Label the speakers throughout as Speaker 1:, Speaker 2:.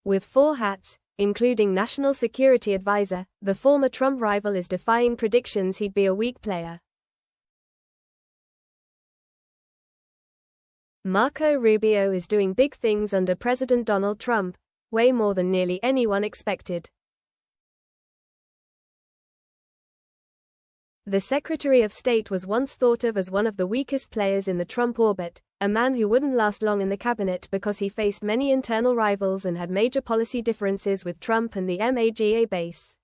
Speaker 1: With 4 hats, including National Security Advisor, the former Trump rival is defying predictions he'd be a weak player. Marco Rubio is doing big things under President Donald Trump, way more than nearly anyone expected. The Secretary of State was once thought of as one of the weakest players in the Trump orbit, a man who wouldn't last long in the cabinet because he faced many internal rivals and had major policy differences with Trump and the MAGA base.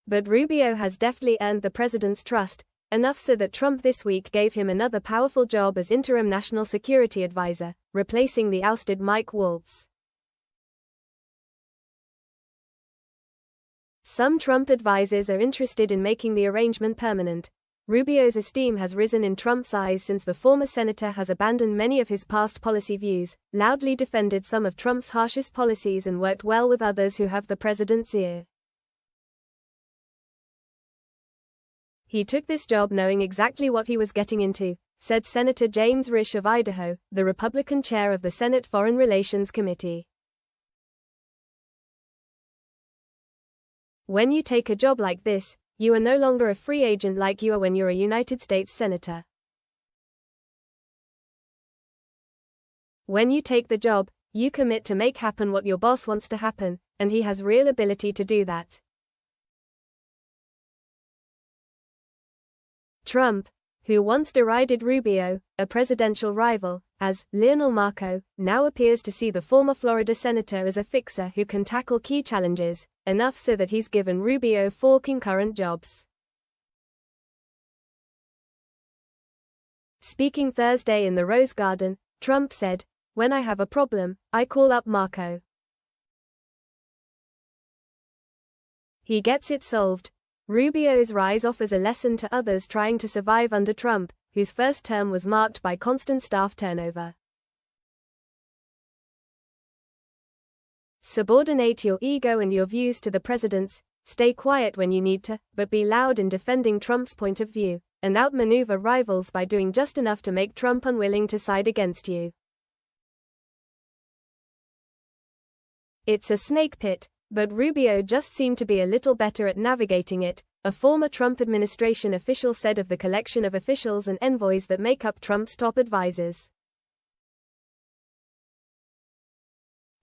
Speaker 1: But Rubio has deftly earned the president's trust, enough so that Trump this week gave him another powerful job as interim national security advisor, replacing the ousted Mike Waltz. Some Trump advisors are interested in making the arrangement permanent. Rubio's esteem has risen in Trump's eyes since the former senator has abandoned many of his past policy views, loudly defended some of Trump's harshest policies and worked well with others who have the president's ear. He took this job knowing exactly what he was getting into, said Senator James Risch of Idaho, the Republican chair of the Senate Foreign Relations Committee. When you take a job like this, you are no longer a free agent like you are when you're a United States senator. When you take the job, you commit to make happen what your boss wants to happen, and he has real ability to do that. Trump, who once derided Rubio, a presidential rival, as Lionel Marco, now appears to see the former Florida senator as a fixer who can tackle key challenges, enough so that he's given Rubio 4 concurrent jobs. Speaking Thursday in the Rose Garden, Trump said, "When I have a problem, I call up Marco. He gets it solved." Rubio's rise offers a lesson to others trying to survive under Trump, whose first term was marked by constant staff turnover. Subordinate your ego and your views to the president's, stay quiet when you need to, but be loud in defending Trump's point of view, and outmaneuver rivals by doing just enough to make Trump unwilling to side against you. It's a snake pit, but Rubio just seemed to be a little better at navigating it, a former Trump administration official said of the collection of officials and envoys that make up Trump's top advisors.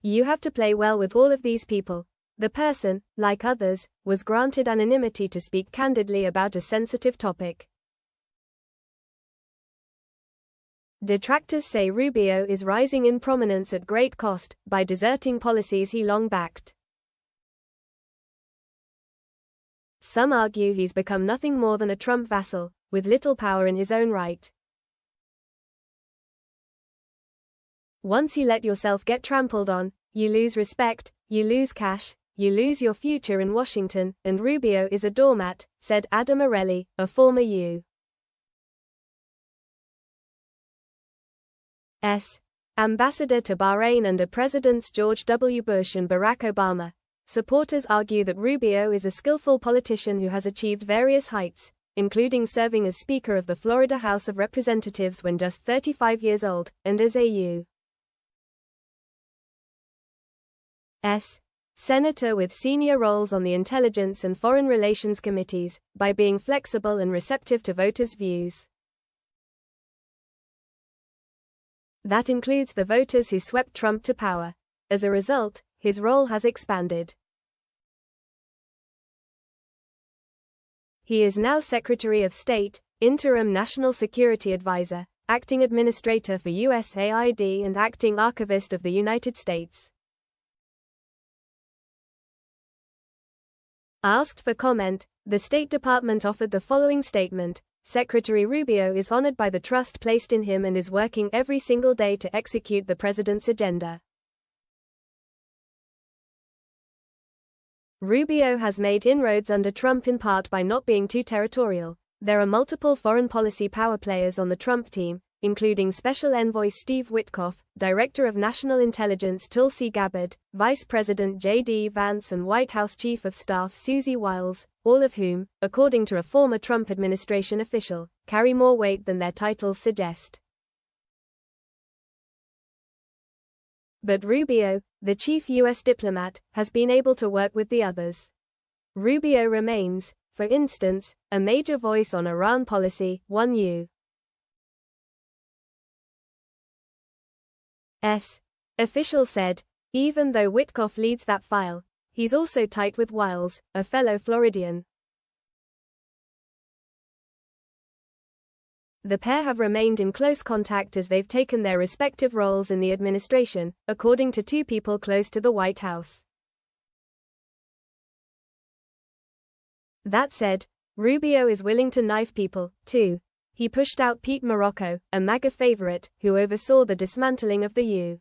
Speaker 1: You have to play well with all of these people. The person, like others, was granted anonymity to speak candidly about a sensitive topic. Detractors say Rubio is rising in prominence at great cost, by deserting policies he long backed. Some argue he's become nothing more than a Trump vassal, with little power in his own right. Once you let yourself get trampled on, you lose respect, you lose cash, you lose your future in Washington, and Rubio is a doormat, said Adam Morelli, a former U.S. ambassador to Bahrain under Presidents George W. Bush and Barack Obama. Supporters argue that Rubio is a skillful politician who has achieved various heights, including serving as Speaker of the Florida House of Representatives when just 35 years old, and as a U.S. Senator with senior roles on the Intelligence and Foreign Relations Committees, by being flexible and receptive to voters' views. That includes the voters who swept Trump to power. As a result, his role has expanded. He is now Secretary of State, Interim National Security Advisor, Acting Administrator for USAID and Acting Archivist of the United States. Asked for comment, the State Department offered the following statement: Secretary Rubio is honored by the trust placed in him and is working every single day to execute the president's agenda. Rubio has made inroads under Trump in part by not being too territorial. There are multiple foreign policy power players on the Trump team, including Special Envoy Steve Witkoff, Director of National Intelligence Tulsi Gabbard, Vice President J.D. Vance and White House Chief of Staff Susie Wiles, all of whom, according to a former Trump administration official, carry more weight than their titles suggest. But Rubio, the chief U.S. diplomat, has been able to work with the others. Rubio remains, for instance, a major voice on Iran policy. One U.S. official said, even though Witkoff leads that file, he's also tight with Wiles, a fellow Floridian. The pair have remained in close contact as they've taken their respective roles in the administration, according to two people close to the White House. That said, Rubio is willing to knife people, too. He pushed out Pete Morocco, a MAGA favorite, who oversaw the dismantling of the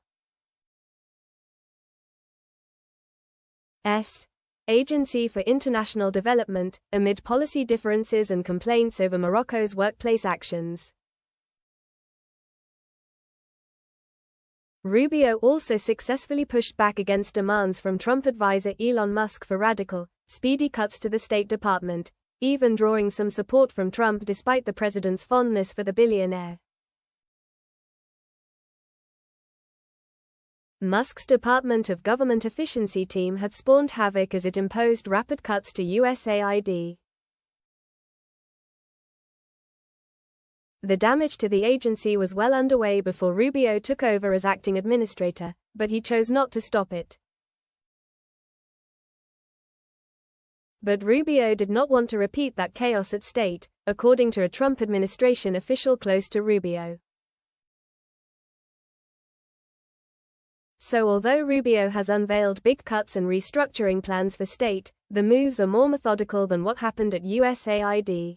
Speaker 1: U.S. Agency for International Development, amid policy differences and complaints over Morocco's workplace actions. Rubio also successfully pushed back against demands from Trump advisor Elon Musk for radical, speedy cuts to the State Department, even drawing some support from Trump despite the president's fondness for the billionaire. Musk's Department of Government Efficiency team had spawned havoc as it imposed rapid cuts to USAID. The damage to the agency was well underway before Rubio took over as acting administrator, but he chose not to stop it. But Rubio did not want to repeat that chaos at State, according to a Trump administration official close to Rubio. So although Rubio has unveiled big cuts and restructuring plans for State, the moves are more methodical than what happened at USAID.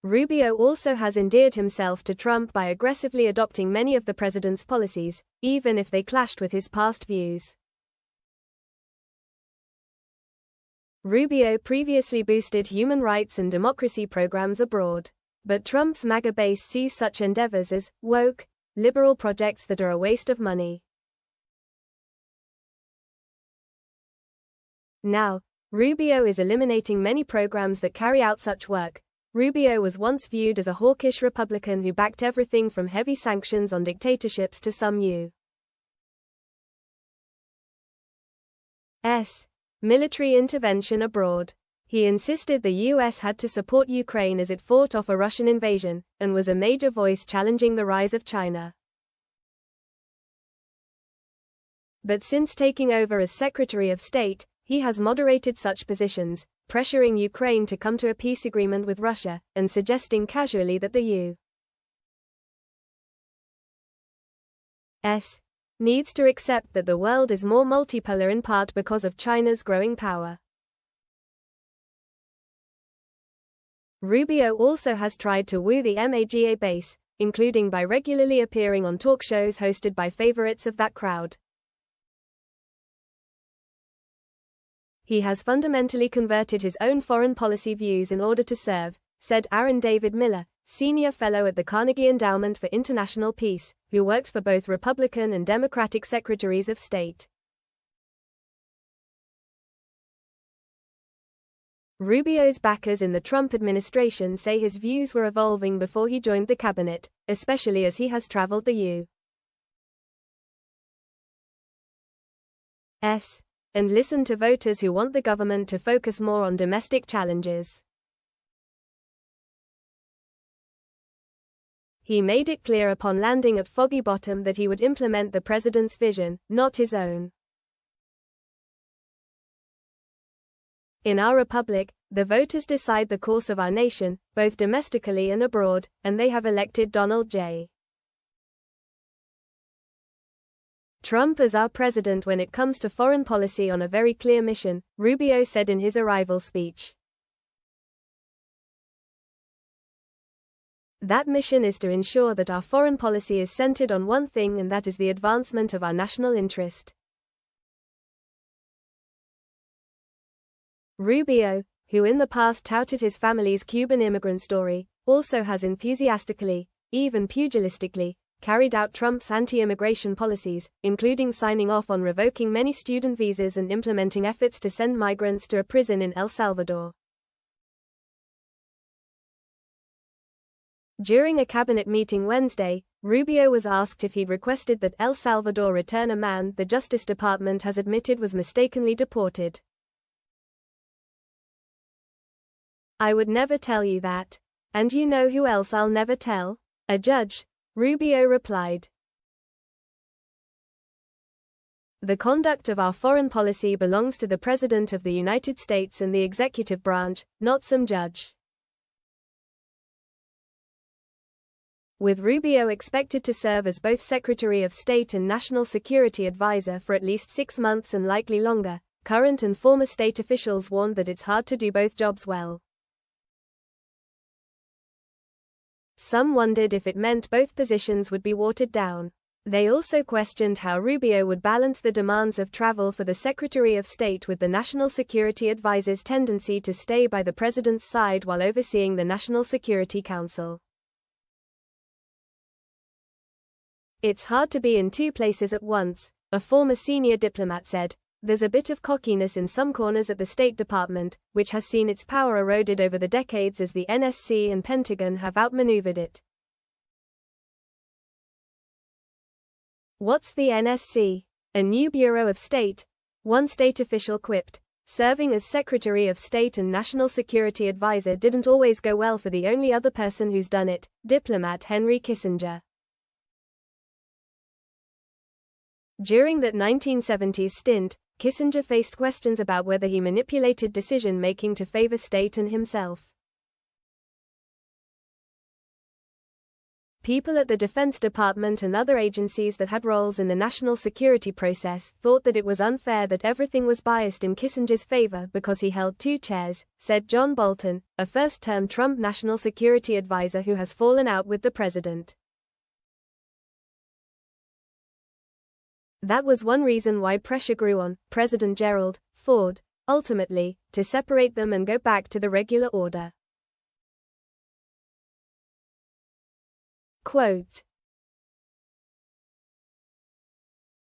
Speaker 1: Rubio also has endeared himself to Trump by aggressively adopting many of the president's policies, even if they clashed with his past views. Rubio previously boosted human rights and democracy programs abroad. But Trump's MAGA base sees such endeavors as woke, liberal projects that are a waste of money. Now, Rubio is eliminating many programs that carry out such work. Rubio was once viewed as a hawkish Republican who backed everything from heavy sanctions on dictatorships to some U.S. military intervention abroad. He insisted the U.S. had to support Ukraine as it fought off a Russian invasion, and was a major voice challenging the rise of China. But since taking over as Secretary of State, he has moderated such positions, pressuring Ukraine to come to a peace agreement with Russia, and suggesting casually that the U.S. needs to accept that the world is more multipolar in part because of China's growing power. Rubio also has tried to woo the MAGA base, including by regularly appearing on talk shows hosted by favorites of that crowd. He has fundamentally converted his own foreign policy views in order to serve, said Aaron David Miller, senior fellow at the Carnegie Endowment for International Peace, who worked for both Republican and Democratic secretaries of state. Rubio's backers in the Trump administration say his views were evolving before he joined the cabinet, especially as he has traveled the U.S. and listened to voters who want the government to focus more on domestic challenges. He made it clear upon landing at Foggy Bottom that he would implement the president's vision, not his own. In our republic, the voters decide the course of our nation, both domestically and abroad, and they have elected Donald J. Trump as our president when it comes to foreign policy on a very clear mission, Rubio said in his arrival speech. That mission is to ensure that our foreign policy is centered on one thing, and that is the advancement of our national interest. Rubio, who in the past touted his family's Cuban immigrant story, also has enthusiastically, even pugilistically, carried out Trump's anti-immigration policies, including signing off on revoking many student visas and implementing efforts to send migrants to a prison in El Salvador. During a cabinet meeting Wednesday, Rubio was asked if he'd requested that El Salvador return a man the Justice Department has admitted was mistakenly deported. "I would never tell you that. And you know who else I'll never tell? A judge," Rubio replied. "The conduct of our foreign policy belongs to the President of the United States and the executive branch, not some judge." With Rubio expected to serve as both Secretary of State and National Security Advisor for at least 6 months and likely longer, current and former state officials warned that it's hard to do both jobs well. Some wondered if it meant both positions would be watered down. They also questioned how Rubio would balance the demands of travel for the Secretary of State with the National Security Advisor's tendency to stay by the president's side while overseeing the National Security Council. "It's hard to be in two places at once," a former senior diplomat said. "There's a bit of cockiness in some corners at the State Department, which has seen its power eroded over the decades as the NSC and Pentagon have outmaneuvered it." What's the NSC? A new Bureau of State? One state official quipped. Serving as Secretary of State and National Security Advisor didn't always go well for the only other person who's done it, diplomat Henry Kissinger. During that 1970s stint, Kissinger faced questions about whether he manipulated decision-making to favor state and himself. People at the Defense Department and other agencies that had roles in the national security process thought that it was unfair that everything was biased in Kissinger's favor because he held 2 chairs, said John Bolton, a first-term Trump national security advisor who has fallen out with the president. That was one reason why pressure grew on President Gerald Ford, ultimately, to separate them and go back to the regular order. Quote,